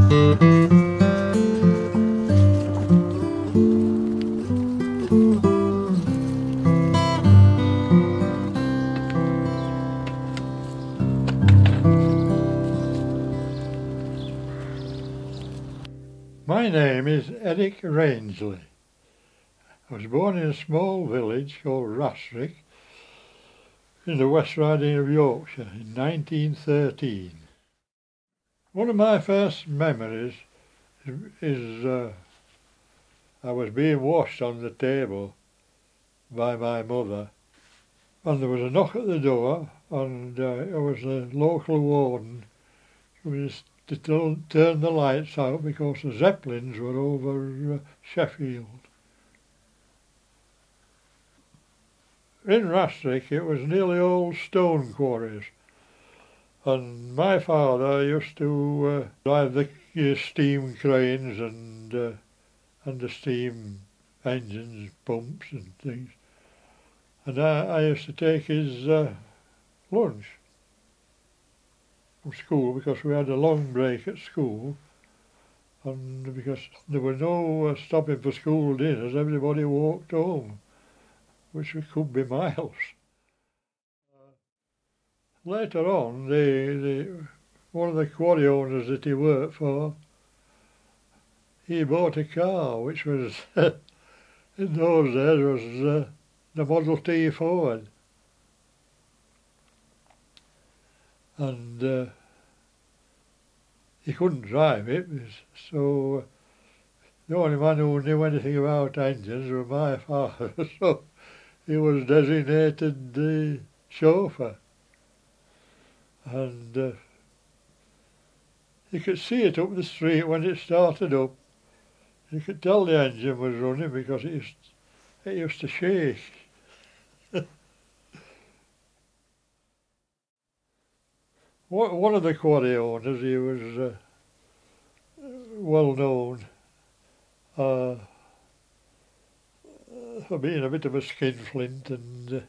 My name is Eric Rangeley. I was born in a small village called Rastrick in the West Riding of Yorkshire in 1913. One of my first memories is I was being washed on the table by my mother, and there was a knock at the door, and it was the local warden who was to turn the lights out because the Zeppelins were over Sheffield. In Rastrick it was nearly all stone quarries, and my father used to drive the steam cranes and the steam engines, pumps and things, and I used to take his lunch from school because we had a long break at school, and because there were no stopping for school dinners, everybody walked home, which could be miles. Later on, one of the quarry owners that he worked for, he bought a car which was, in those days, was the Model T Ford. And he couldn't drive it, so the only man who knew anything about engines was my father, so he was designated the chauffeur. And you could see it up the street when it started up. You could tell the engine was running because it used to shake. One of the quarry owners, he was well known for being a bit of a skinflint, and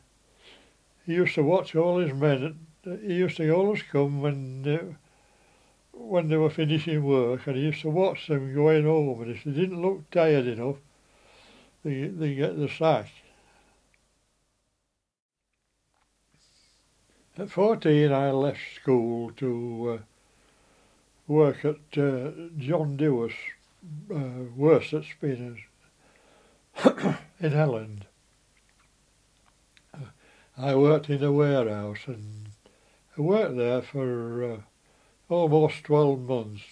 he used to watch all his men. He used to always come when they were finishing work, and he used to watch them going home, and if they didn't look tired enough, they get the sack. At 14 I left school to work at John Dewar's worsted spinners in Elland. I worked in a warehouse, and I worked there for almost 12 months.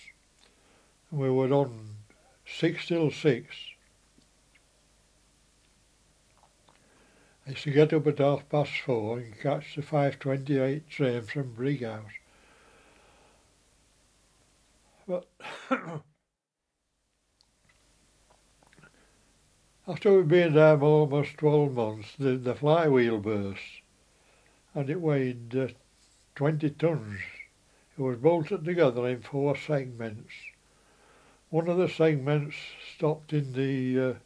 We were on 6 till 6. I used to get up at 4:30 and catch the 5:28 train from Brighouse. But after we'd been there almost 12 months, the flywheel burst, and it weighed 20 tons. It was bolted together in 4 segments. One of the segments stopped in the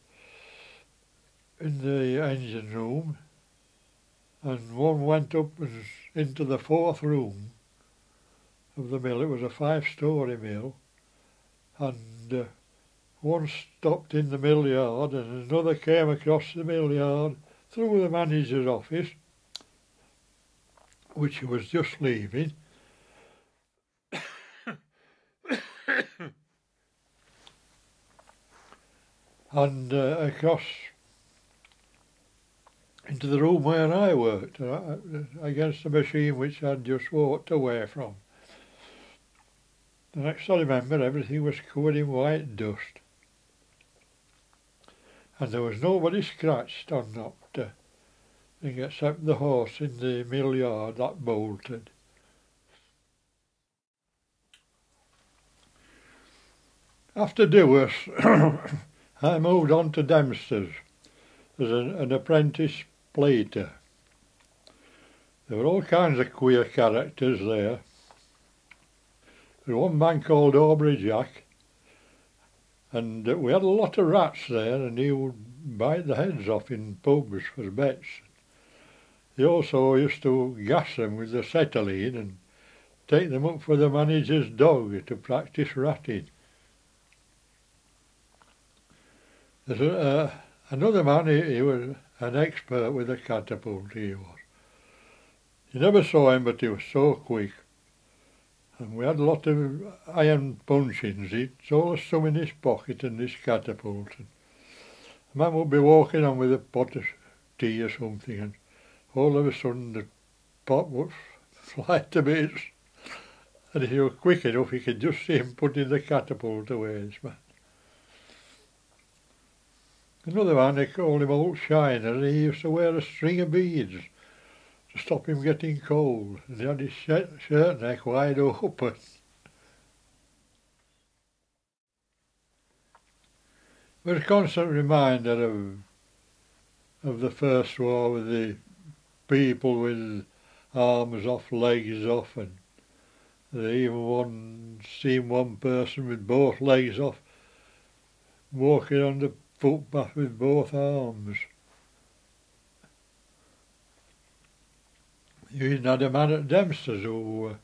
engine room, and one went up into the 4th room of the mill. It was a 5-storey mill, and one stopped in the mill yard, and another came across the mill yard through the manager's office, which he was just leaving, and across into the room where I worked, against the machine which I'd just walked away from. The next I remember, everything was covered in white dust, and there was nobody scratched or knocked, except the horse in the mill yard that bolted. After Dewars, I moved on to Dempster's as an apprentice plater. There were all kinds of queer characters there. There was one man called Aubrey Jack, and we had a lot of rats there, and he would bite the heads off in pubs for bets. He also used to gas them with acetylene and take them up for the manager's dog to practice ratting. There's another man, he was an expert with a catapult, he was. You never saw him, but he was so quick. And we had a lot of iron puncheons. He'd always some in his pocket and this catapult. And a man would be walking on with a pot of tea or something, and all of a sudden the pot would fly to bits. And if you were quick enough, you could just see him putting the catapult away, this man. Another man, they called him Old Shiner, and he used to wear a string of beads to stop him getting cold. And he had his shirt neck wide open. It was a constant reminder of the First War, with the people with arms off, legs off, and they even seen one person with both legs off walking on the footpath with both arms. You even had a man at Dempster's who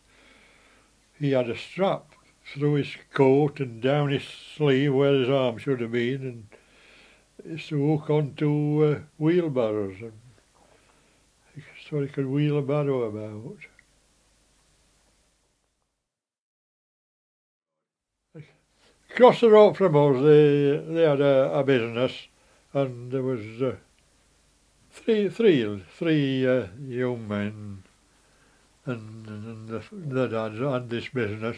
he had a strap through his coat and down his sleeve where his arm should have been, and he used to hook onto wheelbarrows, and so he could wheel a barrow about. Across the road from us, they had a business, and there was three young men, and the dads had this business,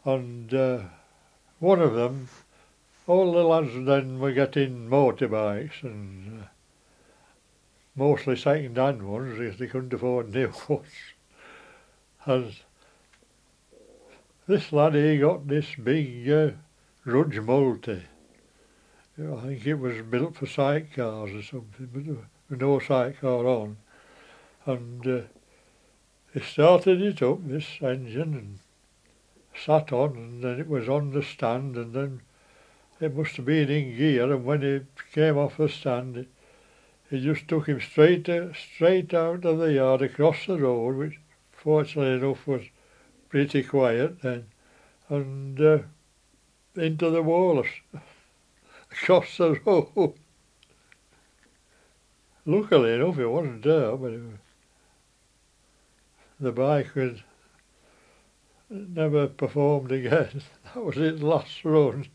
and one of them, all the lads then were getting motorbikes, and mostly second-hand ones because they couldn't afford new ones. And this lad, he got this big Rudge multi. I think it was built for sidecars or something, but there was no sidecar on. And he started it up, this engine, and sat on, and then it was on the stand, and then it must have been in gear, and when he came off the stand, he just took him straight out of the yard, across the road, which fortunately enough was pretty quiet then, and into the wall across the road. Luckily enough it wasn't there, but the bike was never performed again. That was its last run.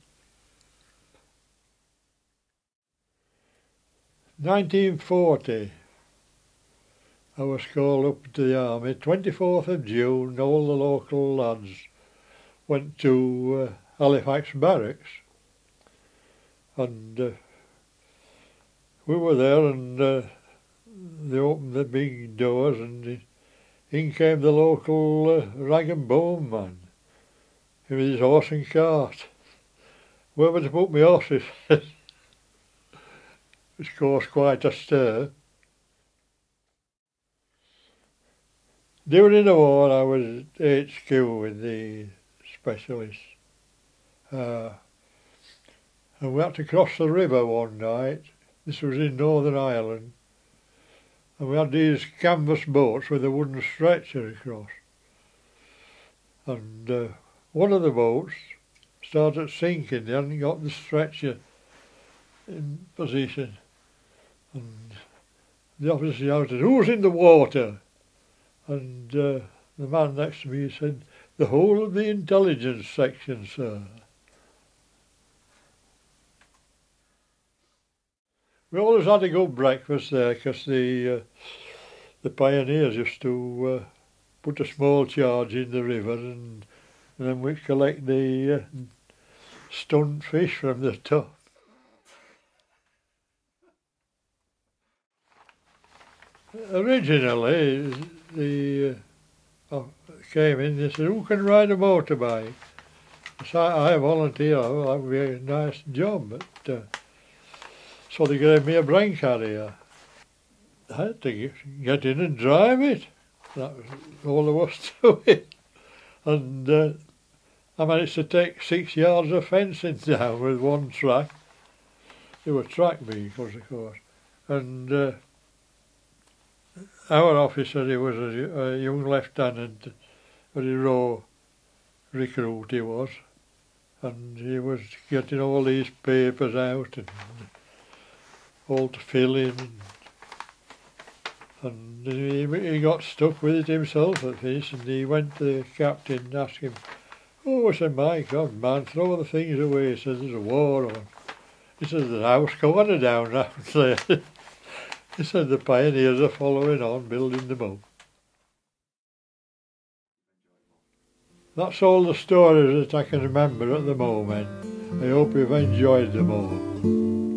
1940, I was called up to the army. 24th of June, all the local lads went to Halifax Barracks, and we were there, and they opened the big doors, and in came the local rag and bone man with his horse and cart. Where were to put my horses? Which caused quite a stir. During the war I was at HQ with the specialists, and we had to cross the river one night. This was in Northern Ireland, and we had these canvas boats with a wooden stretcher across, and one of the boats started sinking. They hadn't got the stretcher in position, and the officer shouted, "Who's in the water?" And the man next to me said, "The whole of the intelligence section, sir." We always had a good breakfast there, because the pioneers used to put a small charge in the river, and then we'd collect the stunned fish from the top. Originally, came in, they said, "Who can ride a motorbike?" So I volunteered. Oh, that would be a nice job. But so they gave me a brain carrier. I had to get in and drive it. That was all there was to it. And I managed to take 6 yards of fencing down with one track. They were track vehicles, of course. And our officer, he was a young lieutenant, very raw recruit he was, and he was getting all these papers out and all to fill in, and he got stuck with it himself at this, and he went to the captain and asked him, "Oh," said, "my God, man, throw the things away." He said, "There's a war on." He said, "The house corner down there." He said, "The pioneers are following on, building them up." That's all the stories that I can remember at the moment. I hope you've enjoyed them all.